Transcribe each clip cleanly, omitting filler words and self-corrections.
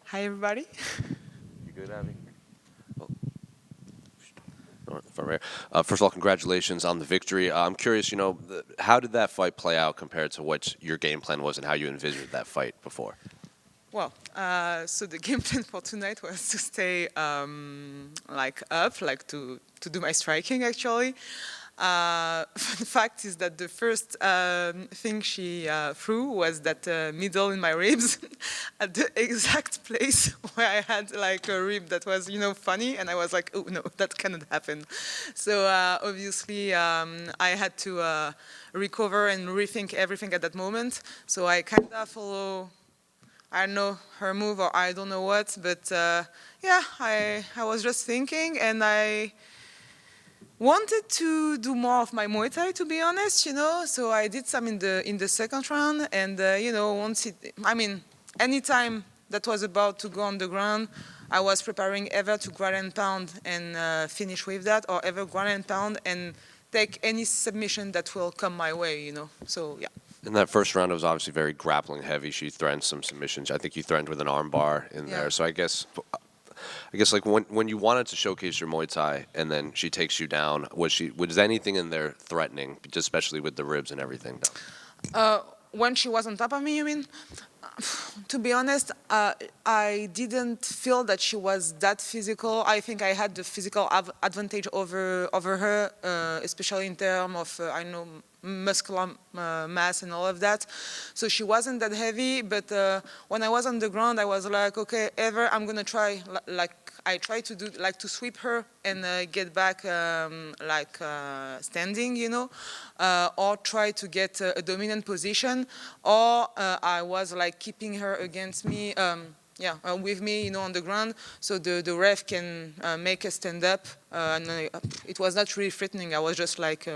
Hi, everybody. You good, Abby? From here. First of all, congratulations on the victory. I'm curious, how did that fight play out compared to what your game plan was and how you envisioned that fight before? Well, so the game plan for tonight was to stay up, to do my striking actually. Fun fact is that the first thing she threw was that middle in my ribs at the exact place where I had like a rib that was, funny, and I was like, oh no, that cannot happen. So obviously I had to recover and rethink everything at that moment. So I kind of follow, I don't know, her move or I don't know what, but yeah, I was just thinking, and I wanted to do more of my Muay Thai, to be honest, So I did some in the second round, and anytime that was about to go on the ground, I was preparing ever to ground and pound and finish with that, or ever ground and pound and take any submission that will come my way, So yeah. In that first round, it was obviously very grappling heavy. She threatened some submissions. I think you threatened with an arm bar in Yeah. there. So I guess like when you wanted to showcase your Muay Thai and then she takes you down, was anything in there threatening, just especially with the ribs and everything? When she was on top of me, you mean? To be honest, I didn't feel that she was that physical. I think I had the physical advantage over her, especially in terms of, muscular mass and all of that. So she wasn't that heavy, but when I was on the ground, I was like, okay, I'm going to try, like I try to do, like to sweep her and get back standing, or try to get a dominant position, or I was like keeping her against me, with me, on the ground, so the ref can make us stand up. It was not really threatening. I was just like,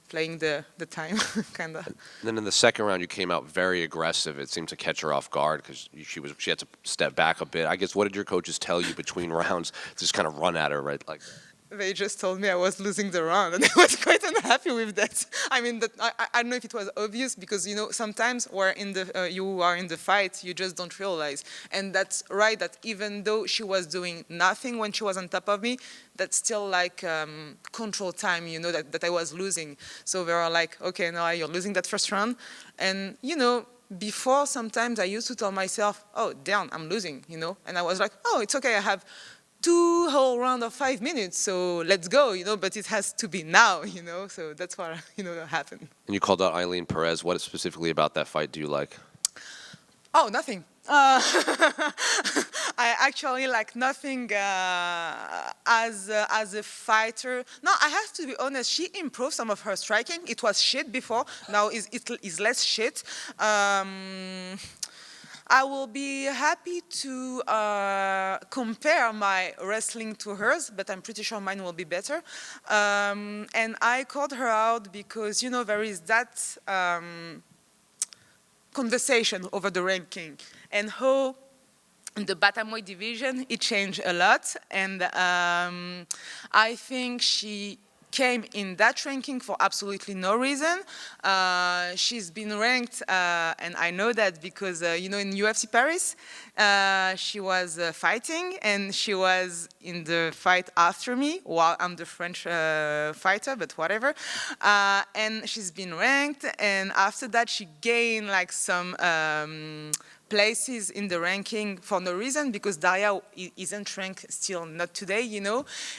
playing the time, kind of. Then in the second round, you came out very aggressive. It seemed to catch her off guard because she had to step back a bit. I guess, what did your coaches tell you between rounds to just kind of run at her, right? Like, They just told me I was losing the round, and I was quite unhappy with that. I mean, I don't know if it was obvious, because sometimes you are in the fight, you just don't realize, and that's right. That even though she was doing nothing when she was on top of me, that's still like control time, that I was losing. So they were like, okay, now you're losing that first round, and before sometimes I used to tell myself, oh damn, I'm losing, and I was like, oh, it's okay, I have 2 whole round of 5 minutes, so let's go, but it has to be now, so that's what, happened. and you called out Eileen Perez. What specifically about that fight do you like? Oh, nothing. I actually like nothing as a fighter. No, I have to be honest. She improved some of her striking. It was shit before. Now it is less shit. I will be happy to compare my wrestling to hers, but I'm pretty sure mine will be better. And I called her out because, there is that conversation over the ranking, and how in the Bantamweight division it changed a lot. And I think she came in that ranking for absolutely no reason. She's been ranked, and I know that because, in UFC Paris, she was fighting, and she was in the fight after me, while I'm the French fighter, but whatever. And she's been ranked, and after that she gained like some places in the ranking for no reason, because Daria isn't ranked still, not today,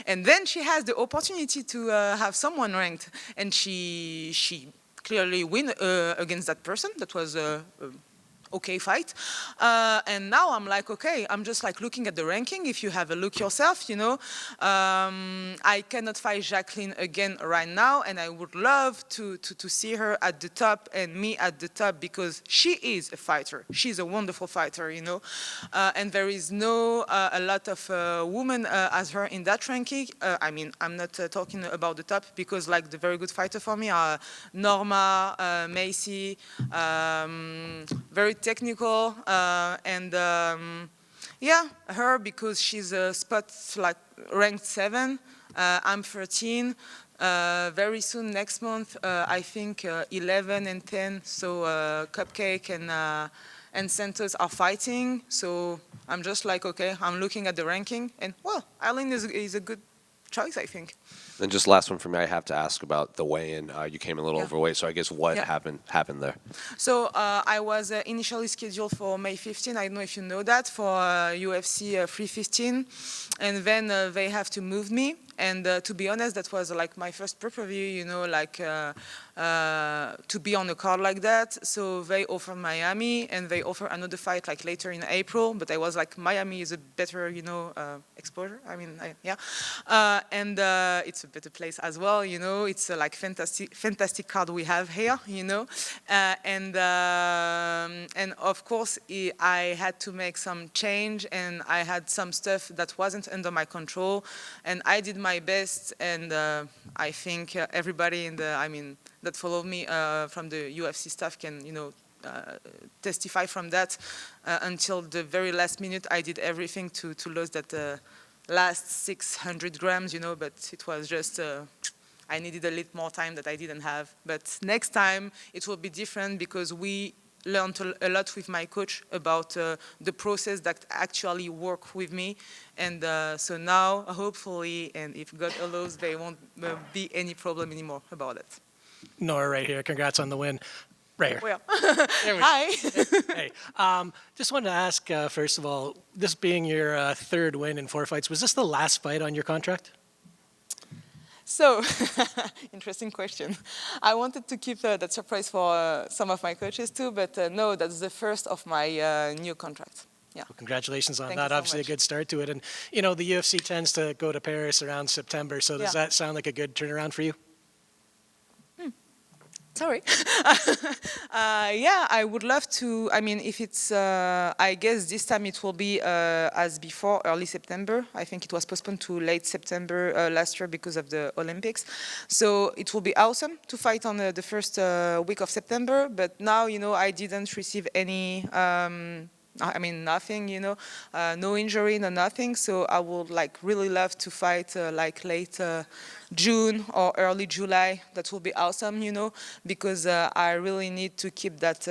And then she has the opportunity to have someone ranked, and she clearly win against that person. That was okay fight. And now I'm like, okay, I'm just like looking at the ranking. If you have a look yourself, I cannot fight Jacqueline again right now, and I would love to see her at the top and me at the top, because she is a fighter. She's a wonderful fighter, and there is no a lot of women as her in that ranking. I'm not talking about the top, because like the very good fighter for me are Norma, Macy, very technical, and her, because she's a spot like ranked 7. I'm 13. Very soon, next month, I think 11 and 10. So Cupcake and Santos are fighting. So I'm just like, okay, I'm looking at the ranking, and well, Eileen is a good choice, I think. Then just last one for me, I have to ask about the weigh-in. You came a little Yeah. overweight, so I guess what Yeah. happened there? So I was initially scheduled for May 15. I don't know if you know that, for UFC 315, and then they have to move me. And to be honest, that was like my first pay-per-view, you know, like to be on a card like that. So they offered Miami, and they offer another fight like later in April. But I was like, Miami is a better, you know, exposure. I mean, yeah, and it's a better place as well. You know, it's like fantastic card we have here. You know, and of course I had to make some change, and I had some stuff that wasn't under my control, and I did my best, and I think everybody that followed me from the UFC staff can, you know, testify from that. Until the very last minute, I did everything to lose that last 600 grams, you know, but it was just I needed a little more time that I didn't have. But next time it will be different, because we learned a lot with my coach about the process that actually work with me. And so now, hopefully, and if God allows, there won't be any problem anymore about it. Nora right here. Congrats on the win. Right here. Well, There we hi. Hey, just wanted to ask, first of all, this being your third win in 4 fights, was this the last fight on your contract? So, interesting question. I wanted to keep that surprise for some of my coaches too, but no, that's the first of my new contract. Yeah. Well, congratulations on Thank that. you so Obviously, much. a good start to it. And, you know, the UFC tends to go to Paris around September, so does Yeah. that sound like a good turnaround for you? Sorry. Yeah, I would love to. I mean, if it's, I guess this time it will be as before, early September. I think it was postponed to late September last year because of the Olympics. So it will be awesome to fight on the first week of September. But now, you know, I didn't receive any. I mean, nothing, you know, no injury, no nothing. So I would like really love to fight like late June or early July. That will be awesome, you know, because I really need to keep that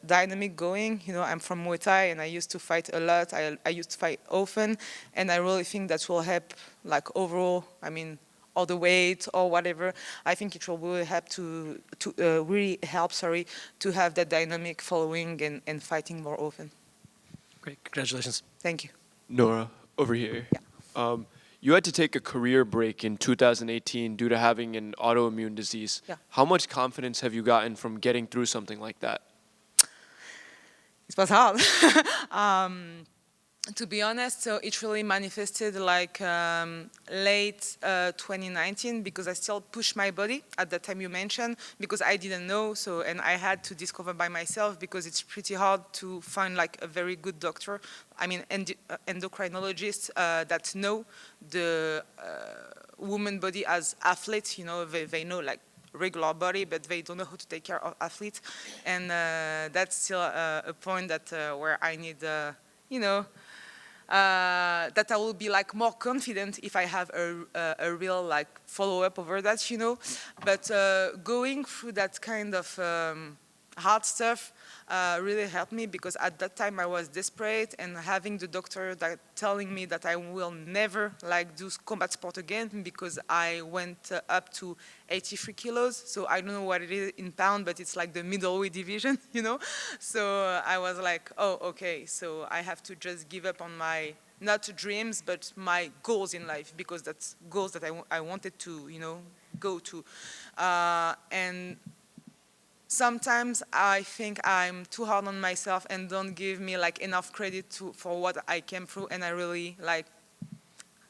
dynamic going. You know, I'm from Muay Thai, and I used to fight a lot. I used to fight often, and I really think that will help, like overall. I mean, or the weight or whatever. I think it will really help to really help. Sorry, to have that dynamic following and fighting more often. Great. Congratulations. Thank you. Nora, over here. Yeah. You had to take a career break in 2018 due to having an autoimmune disease. Yeah. How much confidence have you gotten from getting through something like that? It was hard. To be honest, so it really manifested like late 2019, because I still pushed my body at the time you mentioned, because I didn't know. So, and I had to discover by myself, because it's pretty hard to find like a very good doctor. I mean, endocrinologists that know the woman body as athletes. You know, they know like regular body, but they don't know how to take care of athletes. And that's still a point that where I need, you know, that I will be like more confident if I have a real like follow-up over that, you know. But going through that kind of hard stuff really helped me, because at that time I was desperate, and having the doctor that telling me that I will never like do combat sport again, because I went up to 83 kilos. So I don't know what it is in pound, but it's like the middleweight division, you know. So I was like, oh, okay. So I have to just give up on my, not dreams, but my goals in life, because that's goals that I wanted to, you know, go to. And sometimes I think I'm too hard on myself and don't give me like enough credit for what I came through, and I really like,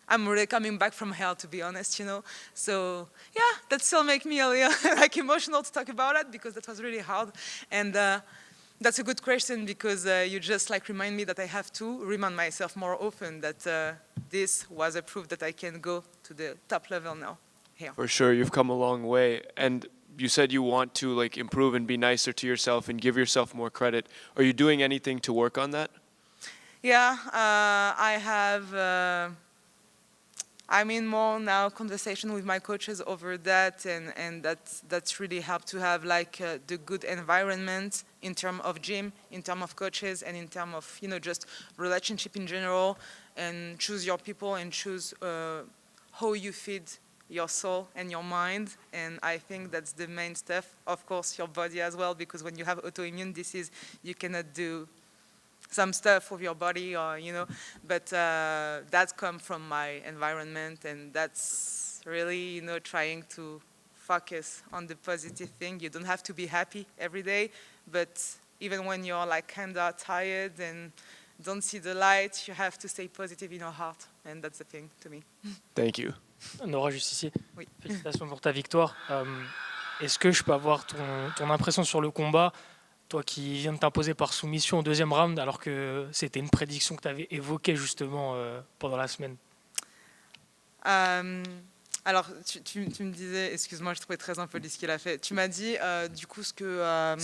I'm really coming back from hell, to be honest, you know. So yeah, that still makes me a little like emotional to talk about it, because that was really hard. And that's a good question, because you just like remind me that I have to remind myself more often that this was a proof that I can go to the top level now. Here. For sure, you've come a long way. And you said you want to like improve and be nicer to yourself and give yourself more credit. Are you doing anything to work on that? Yeah, I have I'm in more now conversation with my coaches over that, and that's really helped to have like the good environment in terms of gym, in terms of coaches, and in terms of just relationship in general, and choose your people and choose how you feed your soul and your mind. And I think that's the main stuff. Of course, your body as well, because when you have autoimmune disease, you cannot do some stuff with your body, or but that come from my environment, and that's really trying to focus on the positive thing. You don't have to be happy every day, but even when you're like kinda tired and don't see the light, you have to stay positive in your heart, and that's the thing to me. Thank you. Nora, juste ici. Oui. Félicitations pour ta victoire. Est-ce que je peux avoir ton impression sur le combat, toi qui viens de t'imposer par soumission au deuxième round, alors que c'était une prédiction que tu avais évoquée justement pendant la semaine? Alors, tu me disais, excuse-moi, je trouvais très impoli ce qu'il a fait. Tu m'as dit, du coup, ce que...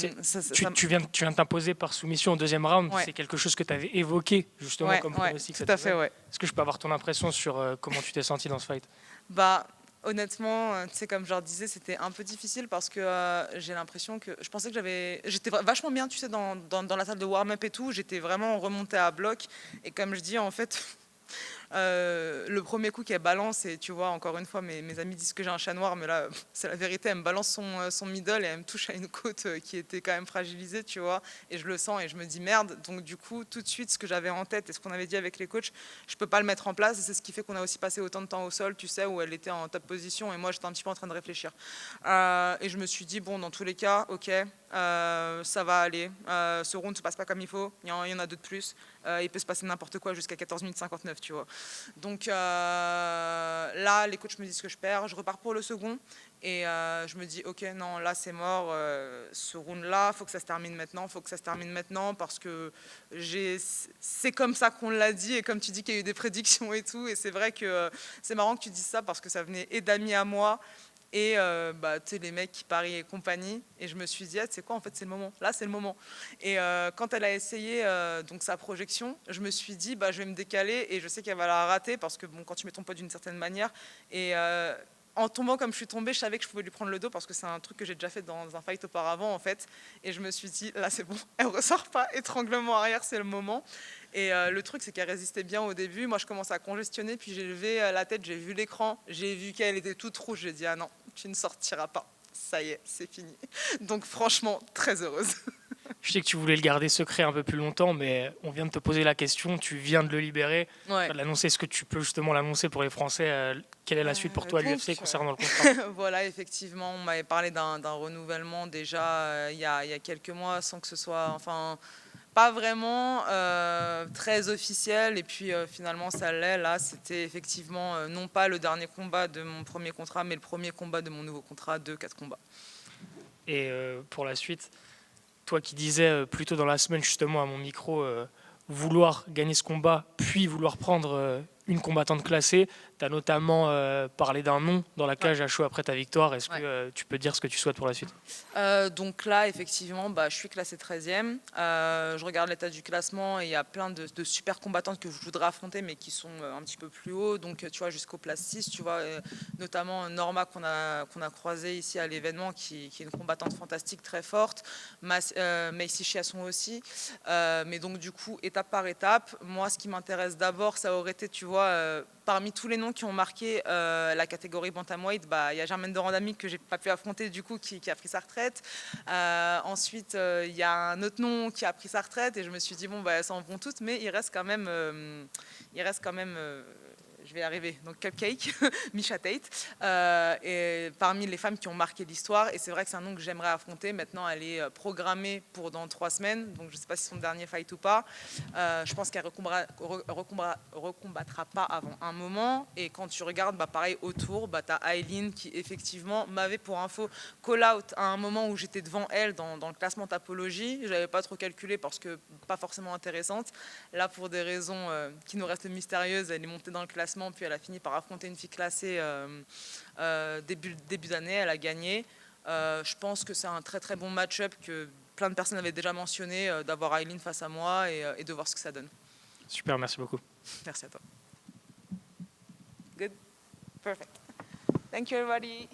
Tu viens de t'imposer par soumission au deuxième round. Ouais. C'est quelque chose que tu avais évoqué justement comme pronostic cette tout à fait, semaine. ouais. Est-ce que je peux avoir ton impression sur comment tu t'es senti dans ce fight? Bah, honnêtement, tu sais, comme je leur disais, c'était un peu difficile parce que j'ai l'impression que... Je pensais que j'étais vachement bien, tu sais, dans la salle de warm-up et tout. J'étais vraiment remontée à bloc. Et comme je dis, en fait... le premier coup qu'elle balance, et tu vois, encore une fois, mes amis disent que j'ai un chat noir, mais là, c'est la vérité, elle me balance son middle et elle me touche à une côte qui était quand même fragilisée, tu vois, et je le sens et je me dis merde. Donc du coup, tout de suite, ce que j'avais en tête et ce qu'on avait dit avec les coachs, je peux pas le mettre en place, et c'est ce qui fait qu'on a aussi passé autant de temps au sol, tu sais, où elle était en top position et moi j'étais un petit peu en train de réfléchir. Et je me suis dit, bon, dans tous les cas, ok, ça va aller, ce round ne se passe pas comme il faut, il y en a deux de plus, il peut se passer n'importe quoi jusqu'à 14 minutes 59, tu vois. Donc là, les coachs me disent que je perds, je repars pour le second, et je me dis, ok, non, là c'est mort, ce round-là, il faut que ça se termine maintenant, parce que c'est comme ça qu'on l'a dit, et comme tu dis qu'il y a eu des prédictions et tout, et c'est vrai que c'est marrant que tu dises ça, parce que ça venait et d'amis à moi, et tu sais, les mecs qui parient et compagnie, et je me suis dit, ah, tu sais quoi, en fait c'est le moment, là c'est le moment. Et quand elle a essayé donc sa projection, je me suis dit, bah, je vais me décaler, et je sais qu'elle va la rater, parce que bon, quand tu mets ton poids d'une certaine manière, et en tombant comme je suis tombée, je savais que je pouvais lui prendre le dos, parce que c'est un truc que j'ai déjà fait dans un fight auparavant en fait, et je me suis dit, là c'est bon, elle ressort pas, étranglement arrière, c'est le moment. Et le truc, c'est qu'elle résistait bien au début. Moi, je commençais à congestionner, puis j'ai levé la tête, j'ai vu l'écran, j'ai vu qu'elle était toute rouge. J'ai dit, ah non, tu ne sortiras pas. Ça y est, c'est fini. Donc franchement, très heureuse. Je sais que tu voulais le garder secret un peu plus longtemps, mais on vient de te poser la question, tu viens de le libérer. Ouais. L'annoncer, est-ce que tu peux justement l'annoncer pour les Français? Quelle est la suite pour toi à Donc, l'UFC concernant le contrat? Voilà, effectivement, on m'avait parlé d'un renouvellement déjà il y a quelques mois, sans que ce soit... Enfin, pas vraiment très officiel, et puis finalement ça l'est. Là, c'était effectivement non pas le dernier combat de mon premier contrat, mais le premier combat de mon nouveau contrat de 4 combats. Et pour la suite, toi qui disais plus tôt dans la semaine justement à mon micro vouloir gagner ce combat, puis vouloir prendre une combattante classée, tu as notamment parlé d'un nom dans la cage à chaud après ta victoire. Est-ce que tu peux dire ce que tu souhaites pour la suite? Donc là, effectivement, je suis classée 13e. Je regarde l'état du classement, et il y a plein de super combattantes que je voudrais affronter, mais qui sont un petit peu plus hauts. Donc, tu vois, jusqu'au place 6, tu vois, notamment Norma qu'on a croisée ici à l'événement, qui est une combattante fantastique, très forte. Macy Chiasson aussi. Mais donc, du coup, étape par étape, moi, ce qui m'intéresse d'abord, ça aurait été, tu vois, parmi tous les noms qui ont marqué la catégorie bantamweight, il y a Germaine de Randami que j'ai pas pu affronter, du coup, qui a pris sa retraite. Ensuite, il y a un autre nom qui a pris sa retraite, et je me suis dit, bon, elles s'en vont toutes, mais il reste quand même je vais y arriver, donc Cupcake, Misha Tate, et parmi les femmes qui ont marqué l'histoire, et c'est vrai que c'est un nom que j'aimerais affronter. Maintenant, elle est programmée pour dans 3 semaines, donc je ne sais pas si c'est son dernier fight ou pas. Je pense qu'elle recombattra pas avant un moment, et quand tu regardes, pareil, autour, tu as Hailey qui effectivement m'avait, pour info, call-out à un moment où j'étais devant elle dans le classement Tapologie. Je n'avais pas trop calculé parce que pas forcément intéressante. Là, pour des raisons qui nous restent mystérieuses, elle est montée dans le classement, puis elle a fini par affronter une fille classée début d'année, elle a gagné. Je pense que c'est un très très bon match-up que plein de personnes avaient déjà mentionné, d'avoir Hailey face à moi, et de voir ce que ça donne. Super, merci beaucoup. Merci à toi. Good. Perfect. Thank you, everybody.